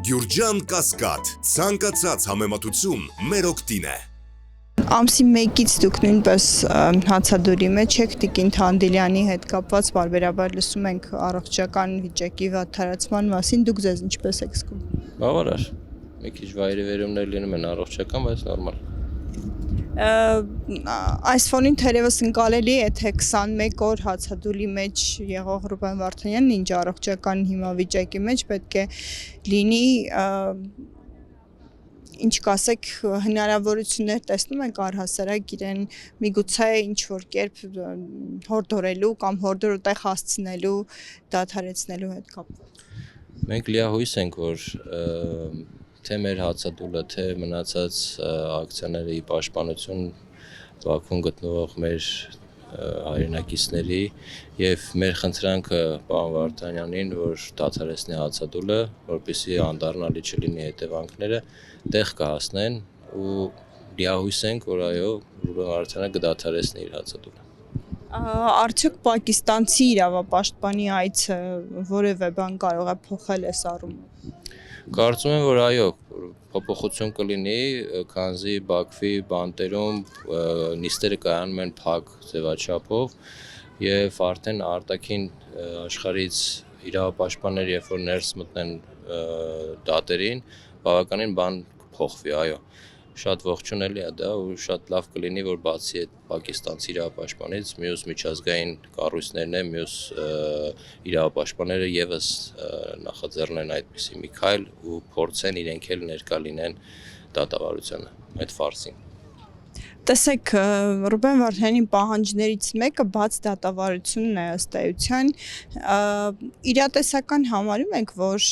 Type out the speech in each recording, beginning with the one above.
Գյուրջան Կասկադ, ցանկացած համեմատություն մեր օգտին է։ Ամսի 1-ից դուք նույնպես հացադուլի մեջ եք Տիկին Թանդիլյանի հետ կապված բարբերաբար լսում ենք առողջական վիճակի վատթարացման մասին, դուք ձեզ ինչպես եք զգում։ Բավարար, մի քիչ վայրիվերումներ լինում են առողջական, բայց նորմալ։ Այս ֆոնին թերևս ընկալելի է, թե 21 օր հացադուլի մեջ եղող Ռուբեն Վարդանյանն ինչ առողջական հիմավիճակի մեջ պետք է լինի, ինչ կասեք, հնարավորություններ տեսնում ենք առհասարակ իրեն միգուցե ինչ-որ կերպ հորդորելու կամ հորդորոտեղ հասցնելու, դադարեցնելու հետ կապված։ Մենք լիահույս ենք, որ թե մեր հացադուլը, թե մնացած ակցիաների պաշտպանություն Բաքվում գտնվող մեր հայրենակիցների եւ մեր խնդրանքը պարոն Վարդանյանին, որ դադարեցնի հացադուլը, որպեսզի անդառնալի չլինի հետևանքները, տեղ կհասնեն ու լիահույս ենք, որ այո, Ռուբեն Վարդանյանը կդադարեցնի իր հացադուլը։ Արդյոք պակիստանցի իրավապաշտպանի այցը որևէ բան կարող է փոխել այս առումով։ Կարծում եմ, որ այո, փոփոխություն կլինի, քանզի Բաքվի բանտերում նիստերը կայանում են փակ ձևաչափով եւ արդեն արտաքին աշխարհից իրավապաշտպաններ, երբ որ ներս մտնեն դատերին, բավականին բան կփոխվի, այո։ Շատ ողջունելի է դա ու շատ լավ կլինի, որ բացի այդ պակիստանցի իրավապաշտպանից մյուս միջազգային կառույցներն են, մյուս իրավապաշտպանները եւս նախաձեռնեն այդպիսի մի քայլ ու փորձեն իրենք էլ ներկա լինեն դատավարությանը, այդ ֆարսին։ Տեսեք, Ռուբեն Վարդանյանի պահանջներից մեկը բաց դատավարությունն է ըստ էության, իրատեսական համարում եք, որ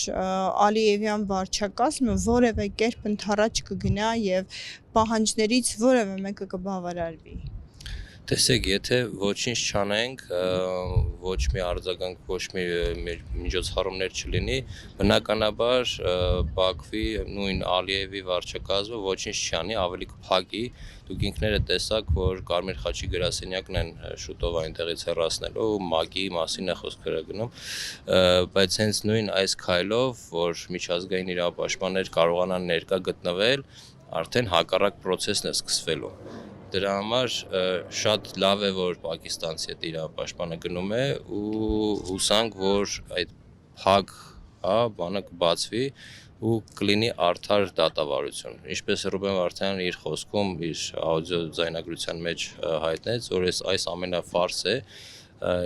Ալիևյան վարչակազմը որևէ կերպ ընդառաջ կգնա եւ պահանջներից որևէ մեկը կբավարարվի։ Տեսեք, եթե ոչինչ չանենք, ոչ մի արձագանք, ոչ մի միջոցառումներ չլինի, բնականաբար Բաքվի նույն Ալիևի վարչակազմը ոչինչ չանի, ավելի կփակի։ Դուք ինքներդ տեսաք, որ Կարմիր խաչի գրասենյակն են շուտով այնտեղից հեռացնելու, ՄԱԿ-ի մասին է խոսքերը գնում, բայց հենց նույն այս քայլով, որ միջազգային իրավապաշտպաններ կարողանան ներկա գտնվել, արդեն հակառակ process-ն է սկսվելու։ Դրա համար շատ լավ է, որ պակիստանցի այդ իրավապաշտպանը գնում է ու հուսանք, որ այդ փակ բանը կբացվի ու կլինի արդար դատավարություն։ Ինչպես Ռուբեն Վարդանյանը իր խոսքում, իր աուդիո ձայնագրության մեջ հայտնեց, որ այս ամենը ֆարս է,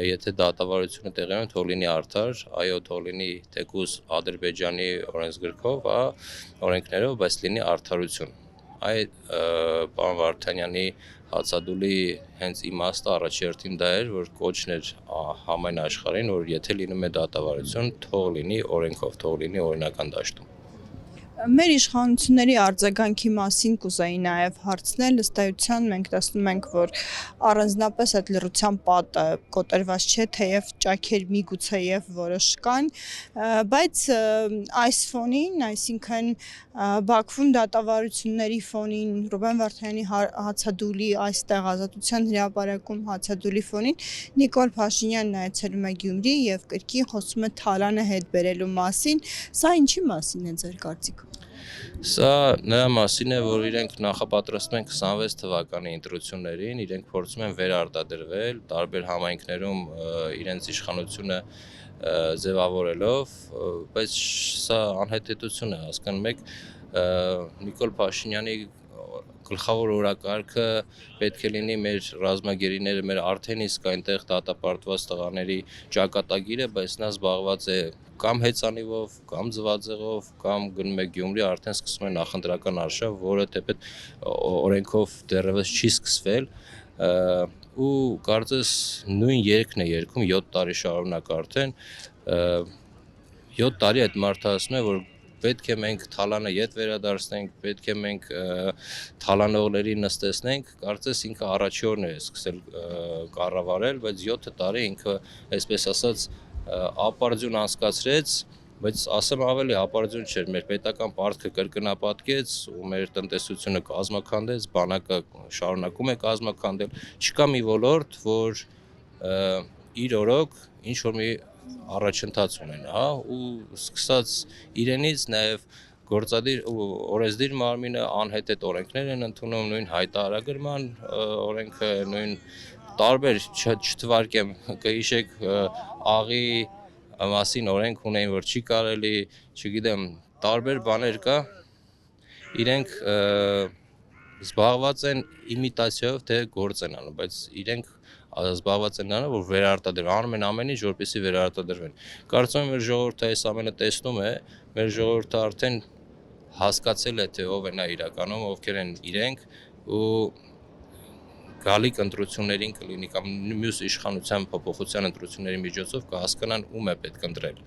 եթե դատավարությունը տեղի ունի, թող լինի արդար, այո, թող լինի թեկուզ Ադրբեջանի օրենսգրքով, օրենքներով, բայց լինի արդարություն։ Այդ պարոն Վարդանյանի հացադուլի հենց իմաստը առաջերտին դա էր, որ կոչն էր համայն աշխարհին, որ եթե լինում է դատավարություն, թող լինի օրենքով, թող լինի օրինական դաշտում։ Մեր իշխանությունների արձագանքի մասին կուզեի նաև հարցնել, ըստ էության մենք տեսնում ենք, որ առանձնապես այդ լռության պատը կոտրված չէ, թեև ճաքեր միգուցե եւ որոշ կան, բայց այս ֆոնին, այսինքն Բաքվում դատավարությունների ֆոնին, Ռուբեն Վարդանյանի հացադուլի այստեղ Ազատության հրապարակում հացադուլի ֆոնին Նիկոլ Փաշինյանն այցելում է Գյումրի եւ կրկին խոսում է Թալանը հետ բերելու մասին, սա ինչի մասին է ձեր կարծիքով։ Սա նրա մասին է, որ իրենք նախապատրաստում են 26 թվականի ընտրություններին, իրենք փորձում են վերարտադրվել տարբեր համայնքներում իրենց իշխանությունը ձևավորելով, բայց սա անհետեթություն է, հասկանում եք, Նիկոլ Փաշինյանի գլխավոր օրակարգը պետք է լինի մեր ռազմագերիները, մեր արդեն իսկ այնտեղ դատապարտված տղաների ճակատագիրը, բայց նա զբաղված է կամ հեծանիվով, կամ ձվածեղով, կամ գնում է Գյումրի, արդեն սկսում է նախընտրական արշավ, որը թեպետ օրենքով դեռևս չի սկսվել, ու կարծես նույն երգն է երգում 7 տարի շարունակ արդեն, 7 տարի այդ մարդը ասում է, որ պետք է մենք Թալանը ետ վերադարձնենք, պետք է մենք թալանողների նստեցնենք, կարծես ինքը առաջի օրն է սկսել կառավարել, բայց 7 տարի ինքը, այսպես ասած, ապարդյուն անցկացրեց, բայց ասեմ ավելի ապարդյուն չէր, մեր պետական պարտքը կրկնապատկեց ու մեր տնտեսությունը կազմաքանդեց, բանակը շարունակում է կազմաքանդել, չկա մի ոլորտ, որ իր օրոք ինչ որ մի առաջընթաց ունեն, հա, ու սկսած իրենից նաև գործադիր ու օրենսդիր մարմինը անհետեթ օրենքներ են ընդունում, նույն հայտարարագրման օրենքը, նույն տարբեր չթվարկեմ, կհիշեք աղի մասին օրենք ունեին, որ չի կարելի, չգիտեմ, տարբեր բաներ կա, իրենք զբաղված են իմիտացիայով, թե գործ են անում, բայց իրենք զբաղված են անում, որ վերարտադրեն, անում են ամեն ինչ, որպեսզի վերարտադրվեն։ Կարծում եմ, մեր ժողովուրդը այս ամենը տեսնում է, մեր ժողովուրդը արդեն հասկացել է, թե ով է նա իրականում, ովքեր են իրենք ու գալիք ընտրություններին կլինի կամ մյուս իշխանության փոփոխության ընտրությունների միջոցով կհասկանան ում է պետք ընտրել։